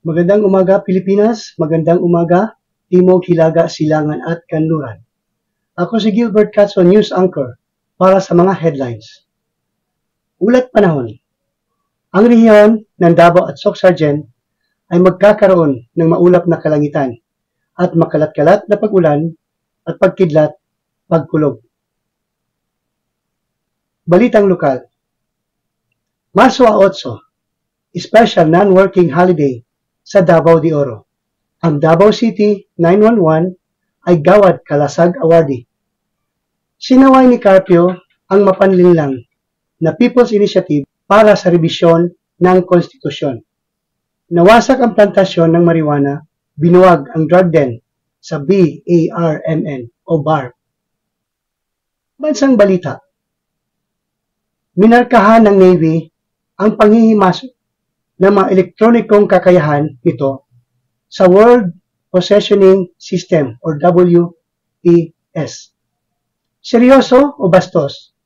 Magandang umaga Pilipinas, magandang umaga Timog, Hilaga, Silangan at Kanluran. Ako si Gilbert Catso, News Anchor para sa mga headlines. Ulat panahon. Ang rehiyon ng Davao at Soc-Sargen ay magkakaroon ng maulap na kalangitan at makalat-kalat na pag-ulan at pagkidlat, pagkulog. Balitang lokal. Marso 8, special non-working holiday sa Davao de Oro. Ang Davao City 911 ay Gawad Kalasag Awardee. Sinaway ni Carpio ang mapanlinlang na People's Initiative para sa rebisyon ng konstitusyon. Nawasak ang plantasyon ng marijuana, binuwag ang drug den sa BARMN o BAR. Bansang balita. Minarkahan ng Navy ang panghihimasok ng mga elektronikong kakayahan nito sa World Positioning System or WPS. Seryoso o bastos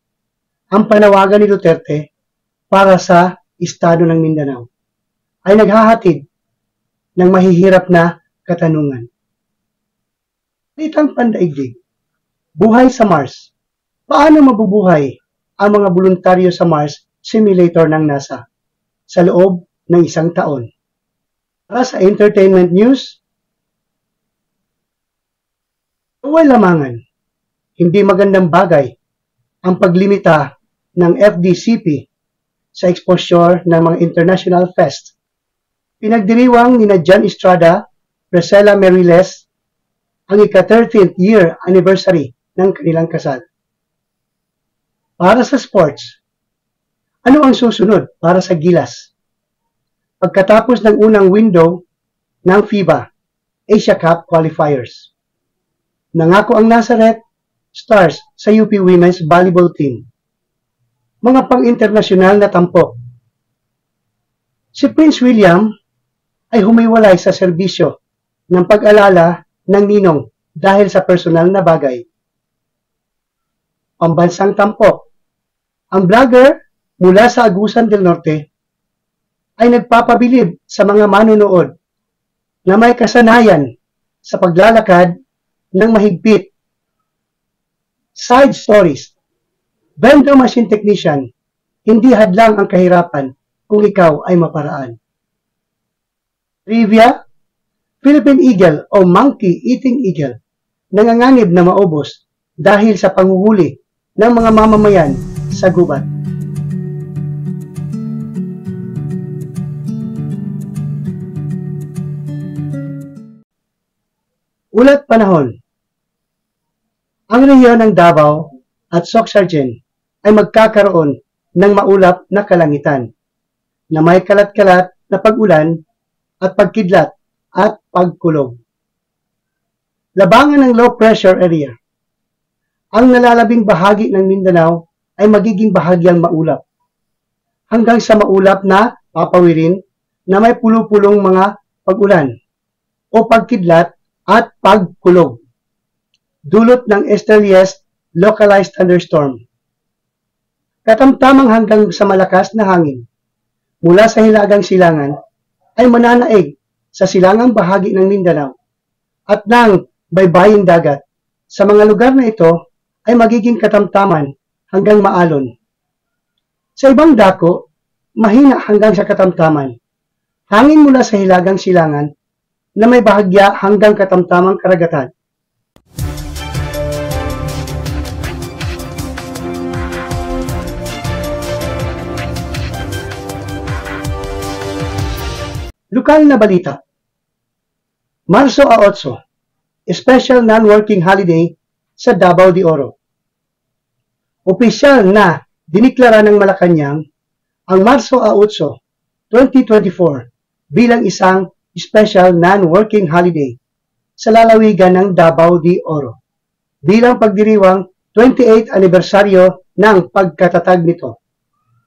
ang panawagan ni Duterte para sa Estado ng Mindanao ay naghahatid ng mahihirap na katanungan. Balitang pandaigdig. Buhay sa Mars. Paano mabubuhay ang mga voluntaryo sa Mars simulator ng NASA sa loob ng isang taon? Para sa entertainment news, lamangan, hindi magandang bagay ang paglimita ng FDCP sa exposure ng mga international fest. Pinagdiriwang ni Jan Estrada, Priscilla Meriles ang ika-13th year anniversary ng kanilang kasal. Para sa sports, ano ang susunod para sa Gilas? Pagkatapos ng unang window ng FIBA Asia Cup qualifiers, nangako ang Nazareth Stars sa UP Women's Volleyball Team. Mga pang-internasyonal na tampok. Si Prince William ay humiwalay sa serbisyo ng pag-alala ng ninong dahil sa personal na bagay. Pambansang tampok. Ang vlogger mula sa Agusan del Norte ay nagpapabilib sa mga manunood na may kasanayan sa paglalakad ng mahigpit. Side stories. Vending machine technician, hindi hadlang ang kahirapan kung ikaw ay maparaan. Trivia. Philippine Eagle o Monkey Eating Eagle nanganganib na maubos dahil sa panghuhuli ng mga mamamayan sa gubat. Ulat panahon. Ang rehiyon ng Davao at Soc-Sargen ay magkakaroon ng maulap na kalangitan na may kalat-kalat na pag-ulan at pagkidlat at pagkulog. Labangan ng low pressure area. Ang nalalabing bahagi ng Mindanao ay magiging bahagyang maulap hanggang sa maulap na papawirin na may pulo-pulong mga pag-ulan o pagkidlat at pagkulog, dulot ng earliest localized thunderstorm. Katamtamang hanggang sa malakas na hangin mula sa hilagang silangan ay mananaig sa silangang bahagi ng Mindanao at ng baybaying dagat. Sa mga lugar na ito ay magiging katamtaman hanggang maalon. Sa ibang dako, mahina hanggang sa katamtaman. Hangin mula sa hilagang silangan na may bahagya hanggang katamtamang karagatan. Lokal na balita. Marso 8, special non-working holiday sa Davao de Oro. Opisyal na diniklara ng Malacanang ang Marso 8, 2024 bilang isang special non-working holiday sa lalawigan ng Davao de Oro bilang pagdiriwang 28th anibersaryo ng pagkatatag nito.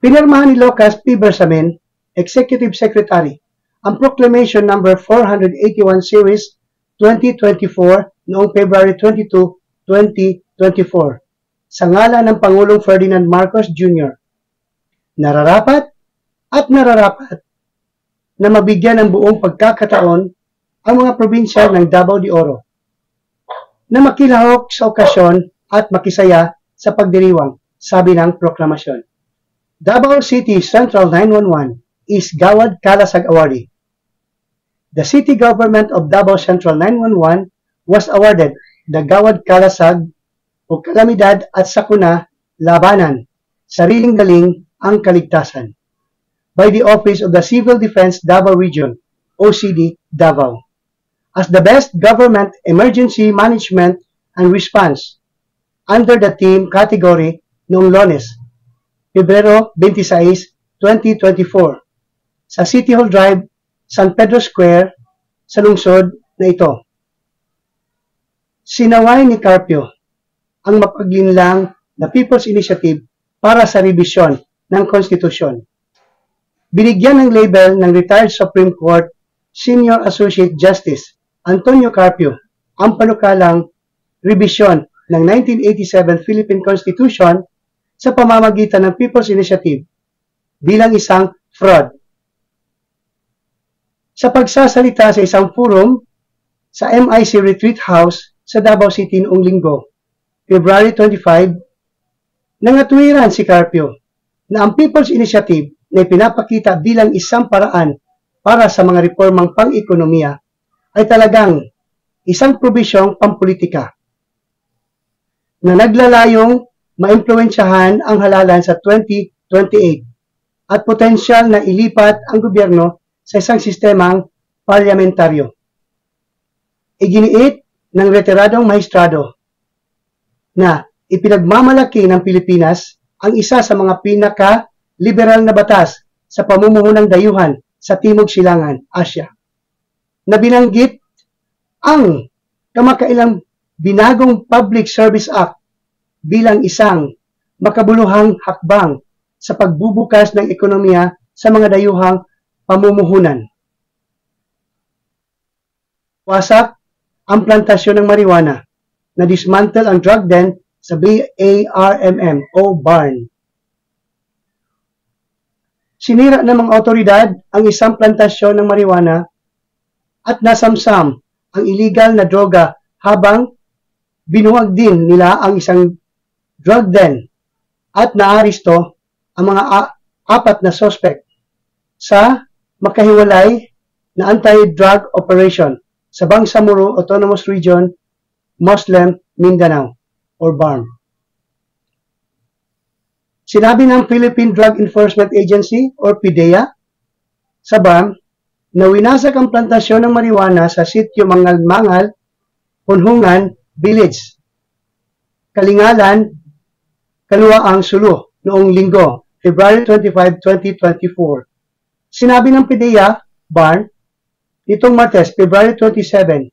Pinirmahan ni Lucas P. Bersamin, Executive Secretary, ang Proclamation No. 481 Series 2024 noong February 22, 2024 sa ngalan ng Pangulong Ferdinand Marcos Jr. Nararapat na mabigyan ng buong pagkakataon ang mga probinsya ng Davao de Oro na makilahok sa okasyon at makisaya sa pagdiriwang, sabi ng proklamasyon. Davao City Central 911 is Gawad Kalasag Awardee. The city government of Davao Central 911 was awarded the Gawad Kalasag o Kalamidad at Sakuna Labanan, Sariling Galing ang Kaligtasan, by the Office of the Civil Defense Davao Region, OCD Davao, as the best government emergency management and response under the team category noong Lunes, Pebrero 26, 2024, sa City Hall Drive, San Pedro Square, sa lungsod na ito. Sinaway ni Carpio ang mapaglinlang na People's Initiative para sa revisyon ng konstitusyon. Binigyan ng label ng retired Supreme Court Senior Associate Justice Antonio Carpio ang panukalang revisyon ng 1987 Philippine Constitution sa pamamagitan ng People's Initiative bilang isang fraud. Sa pagsasalita sa isang forum sa MIC Retreat House sa Davao City noong Linggo, February 25, nangatwiran si Carpio na ang People's Initiative na ipinapakita bilang isang paraan para sa mga reformang pang-ekonomiya ay talagang isang probisyong pampolitika na naglalayong maimpluwensyahan ang halalan sa 2028 at potensyal na ilipat ang gobyerno sa isang sistemang parliamentaryo. Iginiit ng retiradong maestrado na ipinagmamalaki ng Pilipinas ang isa sa mga pinaka-liberal na batas sa pamumuno ng dayuhan sa Timog Silangan, Asia, na binanggit ang kamakailang binagong Public Service Act bilang isang makabuluhang hakbang sa pagbubukas ng ekonomiya sa mga dayuhang pamumuhunan. Wasak ang plantasyon ng marijuana, na dismantle ang drug den sa BARMM o BARN. Sinira ng mga otoridad ang isang plantasyon ng marijuana at nasamsam ang illegal na droga habang binuwag din nila ang isang drug den at naaresto ang mga apat na suspect sa makahiwalay na anti-drug operation sa Bangsamoro Autonomous Region, Muslim Mindanao or BARM. Sinabi ng Philippine Drug Enforcement Agency or PDEA sa BARM na winasak ang plantasyon ng marijuana sa sitio Mangal-Mangal, Hunhungan Village, Kalingalan, Kaluwaang, Sulu noong Linggo, February 25, 2024. Sinabi ng PDEA, BARM, nitong Martes, February 27,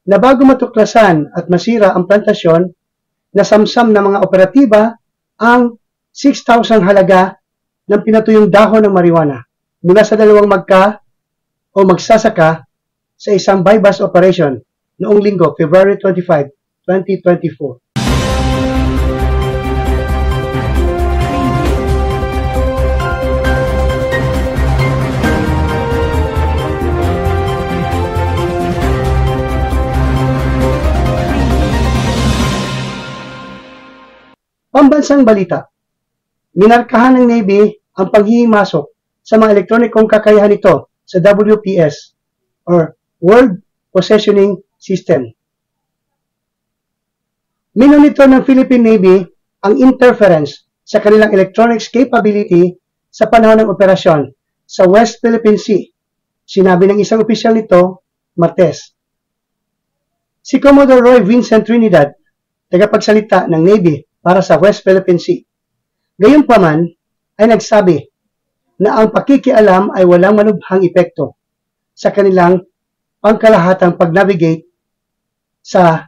na bago matuklasan at masira ang plantasyon, nasamsam na mga operatiba ang 6,000 halaga ng pinatuyong dahon ng marijuana mula sa dalawang magsasaka sa isang buy-bust operation noong Linggo, February 25, 2024. Pambansang balita, minarkahan ng Navy ang panghihimasok sa mga elektronikong kakayahan nito sa WPS or World Positioning System. Minonitor ng Philippine Navy ang interference sa kanilang electronics capability sa panahon ng operasyon sa West Philippine Sea, sinabi ng isang opisyal nito, Martes. Si Commodore Roy Vincent Trinidad, tagapagsalita ng Navy para sa West Philippine Sea, gayunpaman ay nagsabi na ang pakikialam ay walang manubhang epekto sa kanilang pangkalahatang pag-navigate sa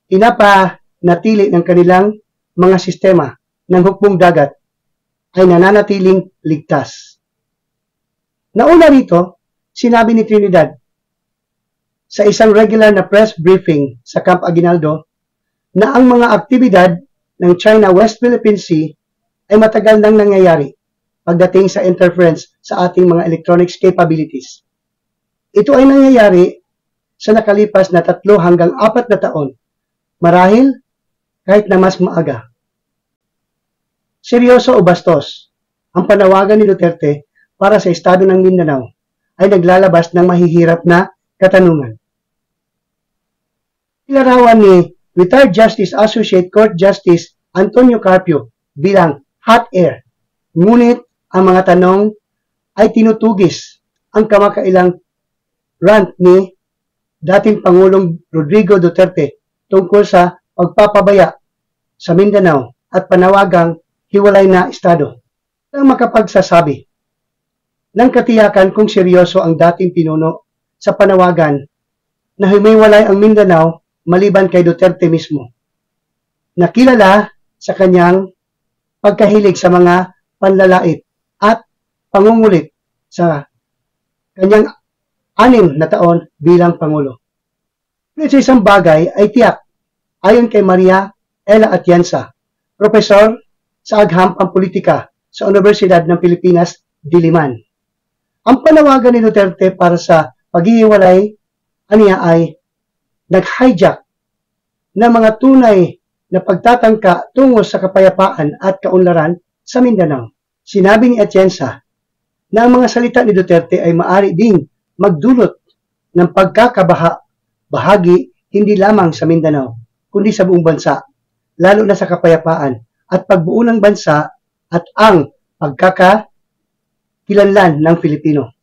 pinapanatili ng kanilang mga sistema ng hukbong dagat ay nananatiling ligtas. Nauna rito, sinabi ni Trinidad sa isang regular na press briefing sa Camp Aguinaldo na ang mga aktibidad ng China West Philippine Sea ay matagal nang nangyayari pagdating sa interference sa ating mga electronics capabilities. Ito ay nangyayari sa nakalipas na 3 hanggang 4 na taon, marahil kahit na mas maaga. Seryoso o bastos, ang panawagan ni Duterte para sa estado ng Mindanao ay naglalabas ng mahihirap na katanungan. Ilarawan ni Retired Justice Associate Court Justice Antonio Carpio bilang hot air, ngunit ang mga tanong ay tinutugis ang kamakailang rant ni dating Pangulong Rodrigo Duterte tungkol sa pagpapabaya sa Mindanao at panawagang hiwalay na estado. Ang makapagsasabi ng katiyakan kung seryoso ang dating pinuno sa panawagan na humiwalay ang Mindanao maliban kay Duterte mismo, nakilala sa kanyang pagkahilig sa mga panlalait at pangungulit sa kanyang 6 na taon bilang Pangulo. Ngunit sa isang bagay ay tiyak, ayon kay Maria Ella Atienza, profesor sa Agham Politika sa Universidad ng Pilipinas, Diliman. Ang panawagan ni Duterte para sa paghihiwalay aniya ay nag-hijack ng mga tunay na pagtatangka tungo sa kapayapaan at kaunlaran sa Mindanao. Sinabi ni Atienza na ang mga salita ni Duterte ay maaari ding magdulot ng pagkakabahagi hindi lamang sa Mindanao, kundi sa buong bansa, lalo na sa kapayapaan at pagbuo ng bansa at ang pagkakakilanlan ng Pilipino.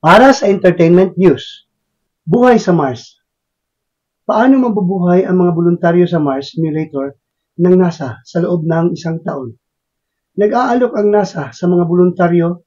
Para sa entertainment news, buhay sa Mars. Paano mabubuhay ang mga voluntaryo sa Mars Simulator ng NASA sa loob ng 1 taon? Nag-aalok ang NASA sa mga voluntaryo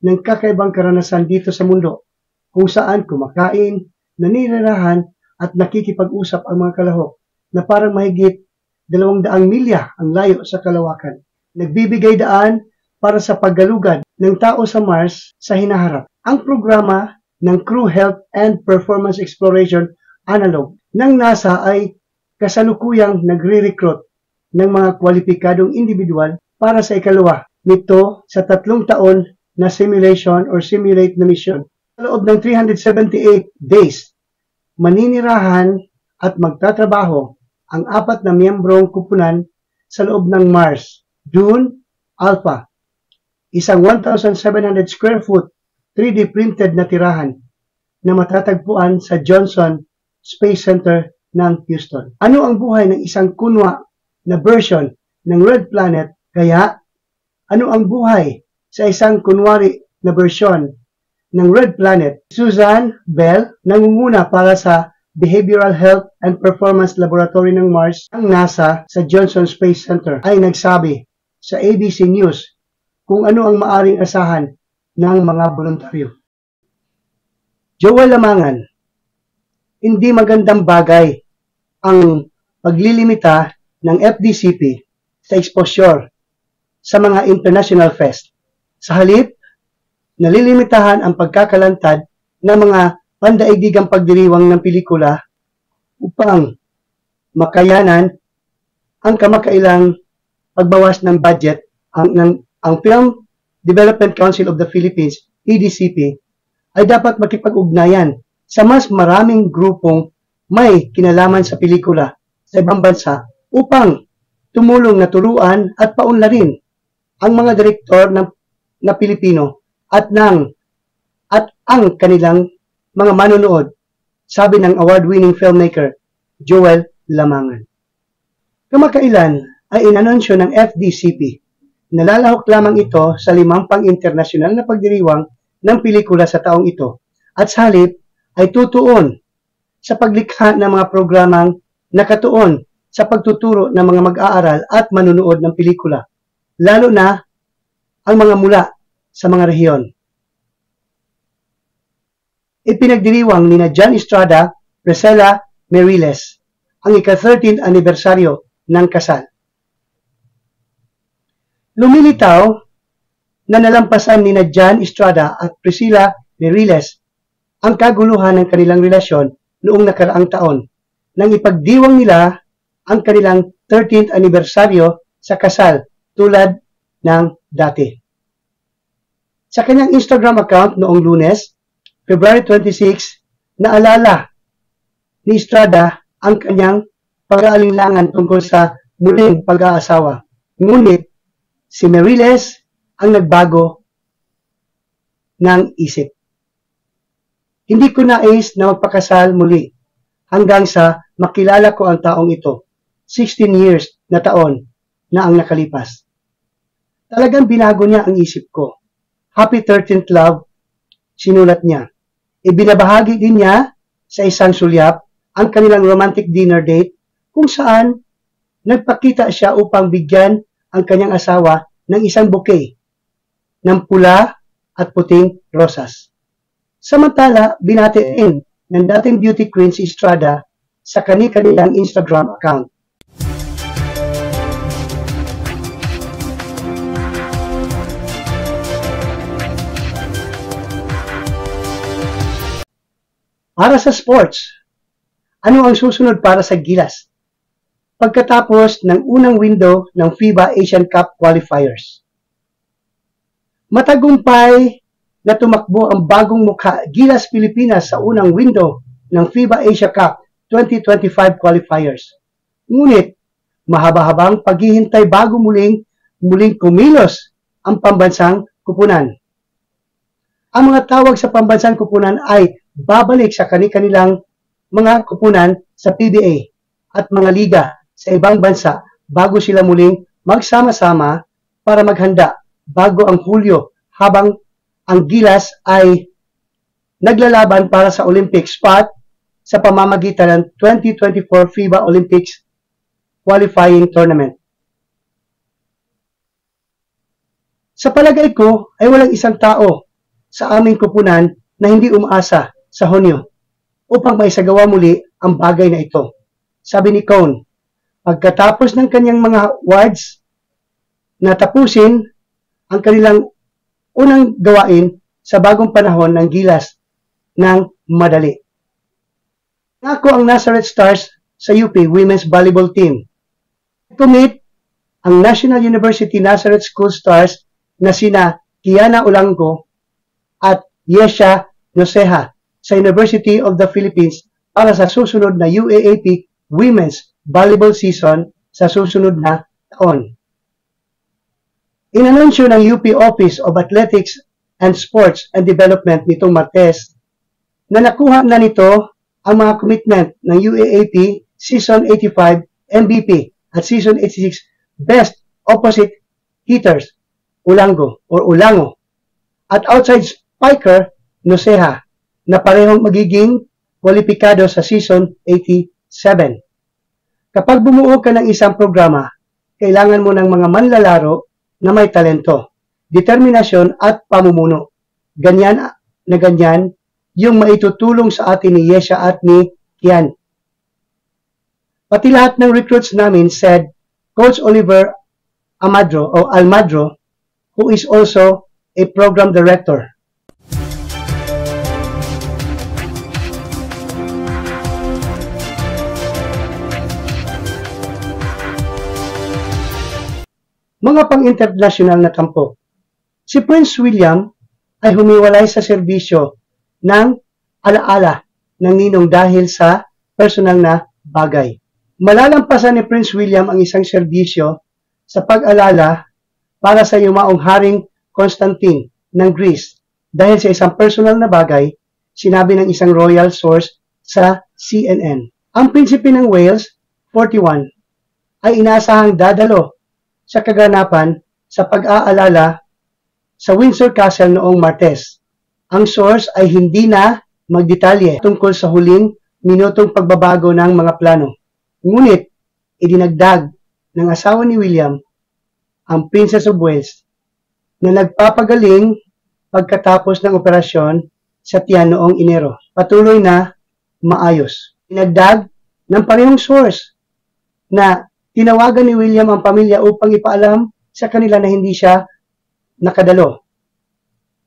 ng kakaibang karanasan dito sa mundo, kung saan kumakain, naninirahan at nakikipag-usap ang mga kalahok na parang mahigit 200 milya ang layo sa kalawakan. Nagbibigay daan para sa paggalugad ng tao sa Mars sa hinaharap. Ang programa ng Crew Health and Performance Exploration Analog ng NASA ay kasalukuyang nagre-recruit ng mga kwalipikadong individual para sa ikalawa nito sa 3 taon na simulation or simulate na mission. Sa loob ng 378 days, maninirahan at magtatrabaho ang 4 na miyembrong kupunan sa loob ng Mars, Dune Alpha, isang 1,700 square foot 3D printed na tirahan na matatagpuan sa Johnson Space Center ng Houston. Ano ang buhay ng isang kunwa na version ng Red Planet? Kaya, ano ang buhay sa isang kunwari na version ng Red Planet? Susan Bell, nangunguna para sa Behavioral Health and Performance Laboratory ng Mars ng NASA sa Johnson Space Center, ay nagsabi sa ABC News kung ano ang maaring asahan ng mga voluntaryo. Joel Lamangan, hindi magandang bagay ang paglilimita ng FDCP sa exposure sa mga international fest. Sa halip, nalilimitahan ang pagkakalantad ng mga pandaigdigang pagdiriwang ng pelikula upang makayanan ang kamakailang pagbawas ng budget. Ang Film Development Council of the Philippines, EDCP, ay dapat makipag-ugnayan sa mas maraming grupong may kinalaman sa pelikula sa ibang bansa upang tumulong na turuan at paunlarin ang mga direktor na Pilipino at ang kanilang mga manonood, sabi ng award-winning filmmaker Joel Lamangan. Kamakailan ay inanunsyo ng FDCP. Nalalahok lamang ito sa 5 pang-internasyonal na pagdiriwang ng pelikula sa taong ito at sa halip ay tutuon sa paglikha ng mga programang nakatuon sa pagtuturo ng mga mag-aaral at manunood ng pelikula, lalo na ang mga mula sa mga rehiyon. Ipinagdiriwang ni Jan Estrada, Priscilla Meriles ang ika-13th anibersaryo ng kasal. Lumilitaw na nalampasan ni Jan Estrada at Priscilla Meriles ang kaguluhan ng kanilang relasyon noong nakaraang taon nang ipagdiwang nila ang kanilang 13th anibersaryo sa kasal tulad ng dati. Sa kanyang Instagram account noong Lunes, February 26, naalala ni Estrada ang kanyang pag-aalinlangan tungkol sa muling pag-aasawa. Ngunit si Meriles ang nagbago ng isip. Hindi ko nais na magpakasal muli hanggang sa makilala ko ang taong ito. 16 years na taon na ang nakalipas. Talagang binago niya ang isip ko. Happy 13th love, sinulat niya. Ibinabahagi din niya sa isang sulyap ang kanilang romantic dinner date kung saan nagpakita siya upang bigyan ang kanyang asawa ng isang bouquet ng pula at puting rosas. Samantala, binatiin ng dating beauty queen si Estrada sa kanilang Instagram account. Para sa sports, ano ang susunod para sa Gilas? Pagkatapos ng unang window ng FIBA Asian Cup qualifiers. Matagumpay na tumakbo ang bagong mukha Gilas Pilipinas sa unang window ng FIBA Asia Cup 2025 qualifiers. Ngunit, mahaba-habang paghihintay bago muling kumilos ang pambansang kupunan. Ang mga tawag sa pambansang kupunan ay babalik sa kanilang mga kupunan sa PBA at mga liga sa ibang bansa bago sila muling magsama-sama para maghanda bago ang Hulyo habang ang Gilas ay naglalaban para sa Olympic spot sa pamamagitan ng 2024 FIBA Olympics Qualifying Tournament. Sa palagay ko ay walang isang tao sa aming kupunan na hindi umaasa sa Hunyo upang maisagawa muli ang bagay na ito. Sabi ni Cone, pagkatapos ng kanyang mga awards na tapusin ang kanilang unang gawain sa bagong panahon ng Gilas ng madali. Nako ang Nazareth Stars sa UP Women's Volleyball Team. Commit ang National University Nazareth School Stars na sina Kiana Olango at Yesha Noceja sa University of the Philippines para sa susunod na UAAP Women's Volleyball Season sa susunod na taon. Inanunsyo ng UP Office of Athletics and Sports and Development nitong Martes na nakuha na nito ang mga commitment ng UAAP Season 85 MVP at Season 86 Best Opposite Hitters Ulango at outside spiker Noceja na parehong magiging kwalipikado sa Season 87. Kapag bumuo ka ng isang programa, kailangan mo ng mga manlalaro na may talento, determinasyon at pamumuno. Ganyan yung maitutulong sa atin ni Yesha at ni Kian. Pati lahat ng recruits namin, said Coach Oliver Almadro, who is also a program director. Mga pang-international na tampok. Si Prince William ay humiwalay sa serbisyo ng alaala ng ninong dahil sa personal na bagay. Malalampasan ni Prince William ang isang serbisyo sa pag-alala para sa yumaong Haring Constantine ng Greece dahil sa isang personal na bagay, sinabi ng isang royal source sa CNN. Ang prinsipe ng Wales, 41, ay inaasahang dadalo sa kaganapan sa pag-aalala sa Windsor Castle noong Martes. Ang source ay hindi na magdetalye tungkol sa huling minutong pagbabago ng mga plano. Ngunit, idinagdag ng asawa ni William, ang Princess of Wales, na nagpapagaling pagkatapos ng operasyon sa tiyan noong Enero. Patuloy na maayos. Dinagdag ng parehong source na tinawagan ni William ang pamilya upang ipaalam sa kanila na hindi siya nakadalo.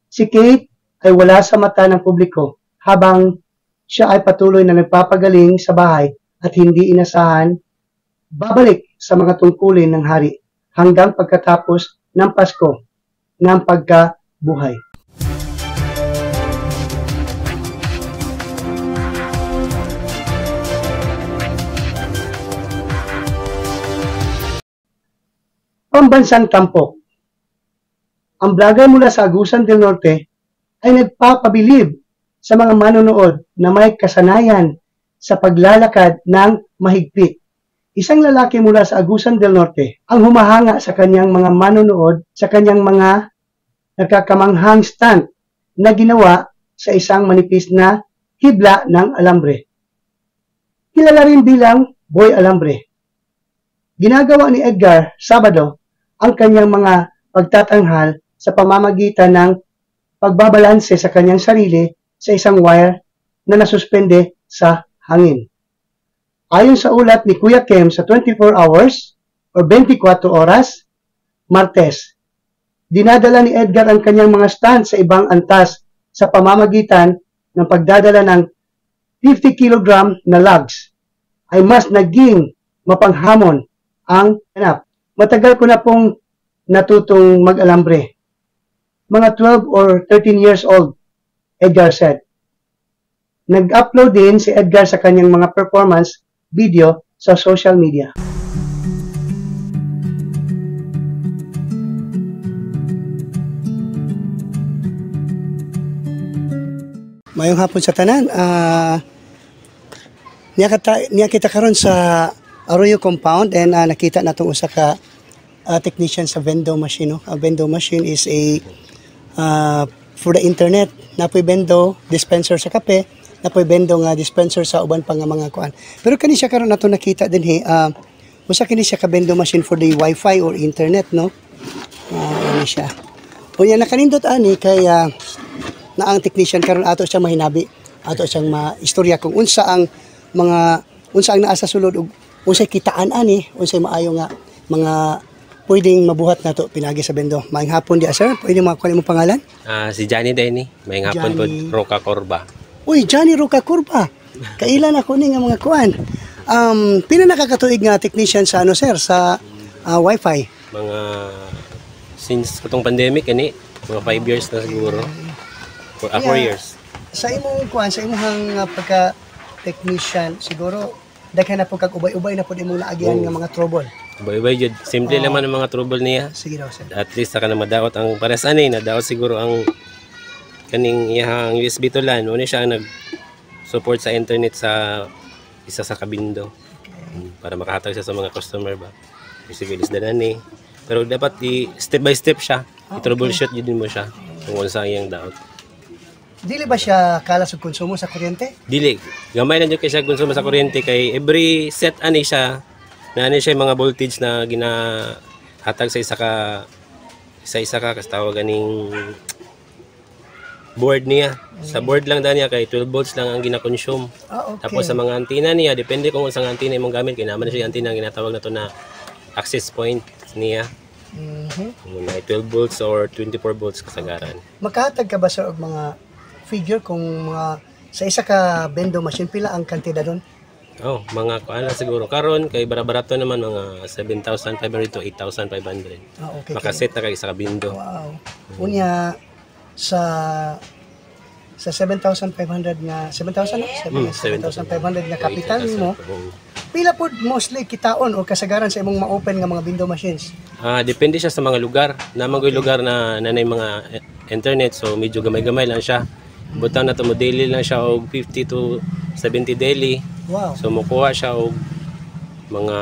Si Kate ay wala sa mata ng publiko habang siya ay patuloy na nagpapagaling sa bahay at hindi inasahan babalik sa mga tungkulin ng hari hanggang pagkatapos ng Pasko ng pagkabuhay. Pambansang tampok. Ang vlogger mula sa Agusan del Norte ay nagpapabilib sa mga manonood na may kasanayan sa paglalakad ng mahigpit. Isang lalaki mula sa Agusan del Norte ang humahanga sa kanyang mga manonood sa kanyang mga nagkakamanghang stunt na ginawa sa isang manipis na hibla ng alambre. Kilala rin bilang Boy Alambre. Ginagawa ni Edgar Sabado ang kanyang mga pagtatanghal sa pamamagitan ng pagbabalanse sa kanyang sarili sa isang wire na nasuspende sa hangin. Ayon sa ulat ni Kuya Kem sa 24 hours o 24 oras, Martes, dinadala ni Edgar ang kanyang mga stand sa ibang antas sa pamamagitan ng pagdadala ng 50 kg na logs ay mas naging mapanghamon ang ganap. Matagal ko na pong natutong mag-alambre. Mga 12 or 13 years old, Edgar said. Nag-upload din si Edgar sa kanyang mga performance video sa social media. Mayong hapon sa tanan. Niya kita karon sa Arroyo compound and nakita natong usa ka technician sa vending machine. No? A vending machine is a for the internet. Napoy bendo dispenser sa kape, napoy bendo nga dispenser sa uban pa nga mga kuan. Pero kani siya karon nato nakita din usa kini siya ka vending machine for the wifi or internet, no? Ano siya. Unya nakanindot ani kay na ang technician karon ato siya mahinabi. Ato siyang maistorya kung unsa ang naa sa sulod ug unsay kitaan ani, unsay maayo nga mga pwedeng mabuhat nato pinagi sa bendo. Maayong hapon di sir, pwede makakuha mo pangalan? Si Johnny Denny, maayong hapon po, Roca Corba. Uy, Johnny Roca Corba. Kailan ako ni nga mga kuan? Pila nakakatuig nga technician sa ano sir sa wifi? Mga since itong pandemic ani, mga 5 years na siguro. 4 years. Sa imong kuan, sa imong pagka technician siguro daghan na po kag ubay-ubay na po imong naagyan nga mga trouble. Ubay-ubay jud. Simple naman ang mga trouble niya. Sige daw sir. At least saka na madaot ang pares ani, nadaot siguro ang kaning iyang USB to LAN. Una siya ang nag-support sa internet sa isa sa kabindo. Para makahatag siya sa mga customer ba. Isibilis danan ni. Pero dapat step by step siya. I-troubleshoot din mo siya kung unsa iyang daot. Dili ba siya kalas og konsumo sa kuryente? Dili. Gamay na jud kay siya konsumo sa kuryente kay every set ani siya na ano siya mga voltage na ginahatag sa isa ka tawag ganing board niya. Sa board lang niya kay 12 volts lang ang gina-consume. Okay. Tapos sa mga antenna niya, depende kung unsang antenna imong gamit, kay naman siya antenna ang ginatawag na to na access point niya. May 12 volts or 24 volts kasagaran. Makahatag ka ba sir og mga figure kung mga sa isa ka vending machine pila ang kantidad doon? Mga kuan lang siguro. Karon kay bara-barato naman mga 7,500 to 8,500. Okay. Makaset na kay sa kabindo. Wow. Unya sa 7,500 nga 7,000 7,500 nga kapital mo. Pila pod mostly kitaon o kasagaran sa imong ma-open nga mga window machines? Depende siya sa mga lugar. Namagoy lugar na nanay mga internet, so medyo gamay-gamay lang siya. Butang na to mo daily lang siya og 50 to 70 daily. Wow. So mukuha siya og mga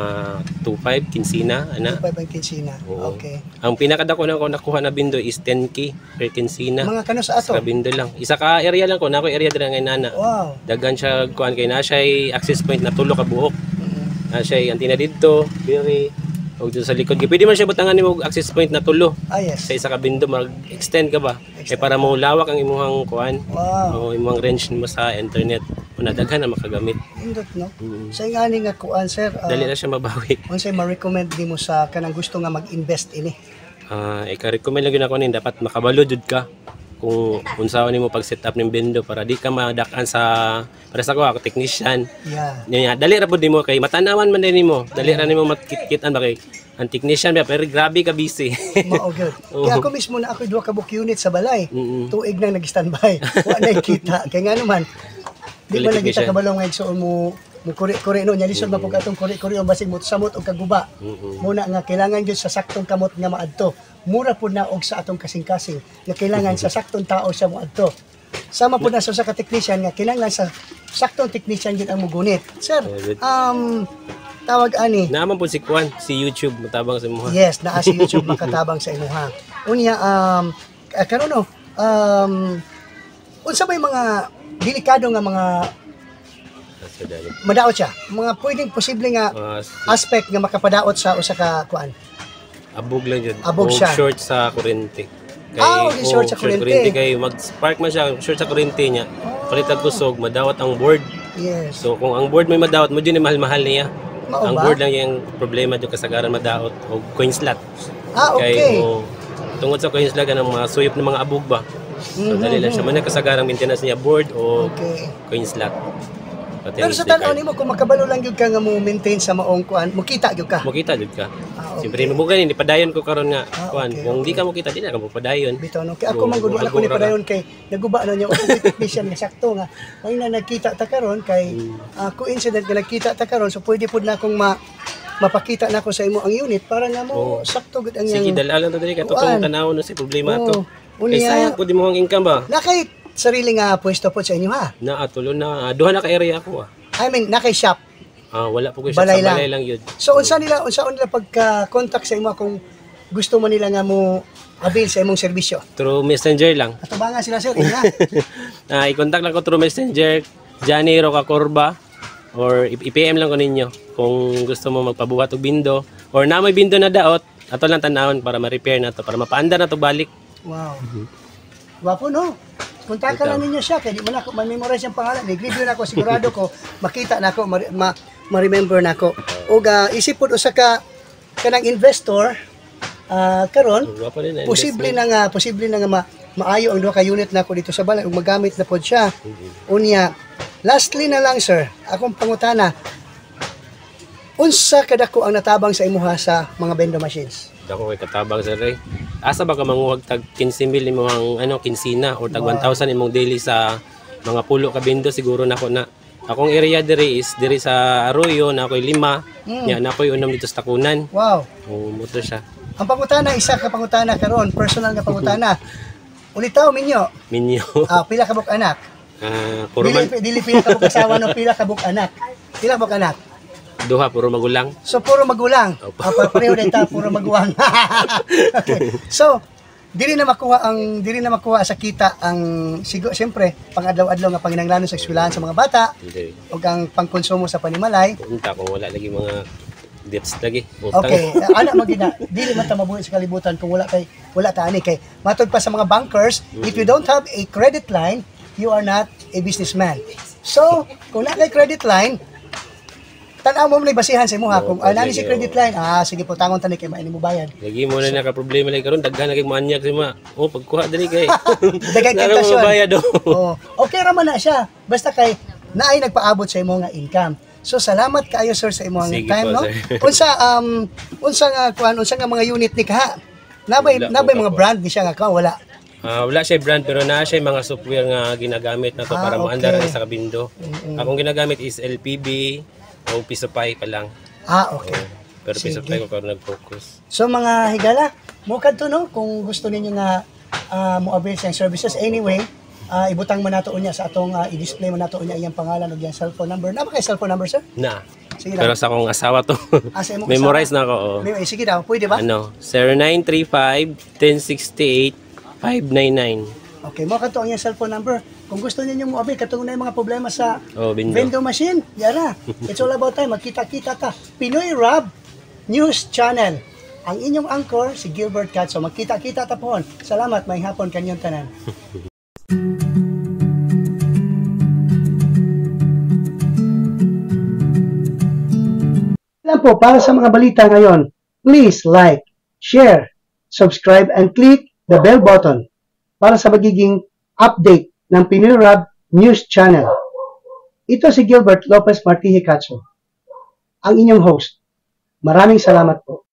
2.5 kinsina ana. 2.5 ang kinsina. Oo. Okay. Ang pinakadako na ko nakuha na bindo is 10k per kinsina. Mga kano sa ato? Sa bindo lang. Isa ka area lang ko, nako area dira nga nana. Wow. Daghan siya kuan kay na siya access point na tulo ka buok. Na siya antina didto, diri og dito sa likod. Pwede man siya butangan nimo og access point na tulo. Yes. Sa isa ka bindo mag-extend ka ba? Eh para mo lawak ang imong kuan. Wow. O imong range mo sa internet. Una daghan na makagamit. Indot no. Sa ngani nga kuan sir. Dali na siya mabawi. Unsay ma-recommend nimo sa kanang gusto nga mag-invest ini? Ika-recommend lang gyud ako nin dapat makabalo jud ka. kung unsaon nimo pag set up ning bendo para di ka madakan sa para sa ako technician. Yeah. Nya dali ra pud nimo kay matanawan man din nimo. Dali ra nimo matkit-kitan ba kay ang technician ba pero grabe ka busy. Mao gyud. Kaya ako mismo na ako duha ka book unit sa balay. Mm-mm. Tuig nang nag-standby. Wa na kita. Kay nga naman di man nagita Technician. kabalo nga igsuon mo kuri-kuri no nya lisod man pug atong kuri-kuri o basig mo samot og kaguba. Muna nga kailangan gyud sa saktong kamot nga maadto. Mura pud na og sa atong kasing-kasing nga kailangan sa saktong tao siya moadto. Sama pud na sa ka technician nga kailangan sa saktong technician gyud ang mugunit. Sir, tawag ani. Naaman po si Kwan, si YouTube matabang sa mga. Yes, naa si YouTube makatabang sa imuha. Unya karon no, unsa may mga delikado nga mga madaot siya, mga pwedeng posible nga aspect nga makapadaot sa usa ka kuan. Abog lang yun. Abog siya. Short sa kuryente. Short sa kuryente. Kay mag-spark man siya, short sa kuryente niya. Palitag kusog, madawat ang board. Yes. So kung ang board may madawat, mo din mahal-mahal niya. Mao Ang ba? board lang yung problema yung kasagaran madawat o coin slot. Okay. Kay tungod sa coin slot kanang mga suyop ng mga abog ba. So dali lang siya man kasagarang maintenance niya board o Okay. coin slot. Pati Pero ang sa SD tan-aw card. nimo kung makabalo lang gyud ka nga mo maintain sa maong kuan, mukita gyud ka. Mukita jud ka. Okay. Siyempre mo gani padayon ko karon nga kuan. Okay, Kung di ka mukita di na ka padayon. Bitaw no. Kay ako man gud wala ko ni padayon kay naguba na niya ako technician nga sakto nga. Ay na nagkita ta karon kay coincident nga nagkita ta karon so pwede pud na akong mapakita na ako sa imo ang unit para nga mo sakto gud ang Sige, yang dalalan to diri ka tutong tanaw no si problema to. Kay Unya, sayang pud imong income ba? nakay sarili nga pwesto po sa inyo ha. Na tulo na duha na ka area ako ah. I mean, nakay shop. Wala po ko siya Balay sa lang. balay lang yun. So unsa nila pagka-contact sa imo kung gusto mo nila nga mo avail sa imong serbisyo? Through Messenger lang. Atubangan sila sir, ina. I-contact lang ko through Messenger, Johnny Roca Corba, or i-PM lang ko ninyo kung gusto mo magpabuhat og bindo or na may bindo na daot, ato lang tanawon para ma-repair na to, para mapaandar na to balik. Wow. Wapo no. Kontakan lang ninyo siya kay di man ako ma-memorize yung pangalan. Nag-review na ako sigurado ko makita na ako ma-remember na ako. Ug isip pud usa ka kanang investor karon Wapo din na posible na nga maayo ang duha ka unit nako dito sa balay ug magamit na pod siya. Unya, lastly na lang sir, akong pangutana. Unsa kadako ang natabang sa imuha sa mga vending machines? Dako kay katabang sa ray. Asa ba ka manguhag tag 15,000 imong kinsina or tag 1,000 imong daily sa mga pulo ka bindo siguro nako na. Akong area diri is diri sa Arroyo na ako'y 5. Nya na ako'y unom dito sa Takunan. Wow. Motor siya. Ang pangutana, isa ka pangutana karon, personal nga pangutana. Ulitaw minyo, Minyo. pila ka buk anak? Puro man Dili pila ka buk asawa no, pila ka buk anak. Pila buk anak? duha puro magulang. So puro magulang. Opo. Pareho din ta puro maguwang. Okay. So dili na makuha sa kita ang siyempre pang-adlaw-adlaw nga panginahanglanon sa eskwelahan sa mga bata Hindi. ug ang pangkonsumo sa panimalay. Punta kung wala lagi mga debts lagi. Utang. Okay, ana magina, dili man ta mabuhi sa kalibutan kung wala ta ani kay matod pa sa mga bankers, if you don't have a credit line, you are not a businessman. So, kung na kay credit line, tan-aw mo na basihan sa imo ha kung nani si credit line, sige po tangon tani kay maini mo bayad. Lagi mo na naka problema lagi karon daghan na kay maanyak si ma. Pagkuha dali kay. Dagay Nara tentasyon. mo bayad do. Oh, okay ra man na siya. Basta kay naay nagpaabot sa imo nga income. So salamat kaayo sir sa imo nga Sige time po, no. sir. Unsa nga mga unit ni ka? Nabay mga brand ni siya nga ka wala. Wala siya brand pero na siya mga software nga ginagamit na to para okay. maandar sa kabindo. Akong ginagamit is LPB o Pisopay pa lang. Okay. Pero Sige. Pisopay ko karon nag-focus. So mga higala, mo kadto no kung gusto ninyo nga mo avail sa services anyway, ibutang mo nato unya sa atong i-display mo nato unya iyang pangalan ug iyang cellphone number. Nama kay cellphone number sir? Na. Sige Pero daw. sa akong asawa to. Sa imong Memorize asawa? na ako. Oh. Sige daw, pwede ba? 0935-1068-599. Okay, mo kadto ang iyang cellphone number. Kung gusto niyo mo avail katong na yung mga problema sa Bindo. vending machine, yara. It's all about time. Magkita-kita ta. Pinoy Rob News Channel. Ang inyong anchor, si Gilbert Catso. Magkita-kita ta pohon. Salamat, may hapon kanyang tanan. Alam po, para sa mga balita ngayon, please like, share, subscribe, and click the bell button. para sa magiging update ng Pinoy Rab News Channel. Ito si Gilbert Lopez Martí Hicatso, ang inyong host. Maraming salamat po.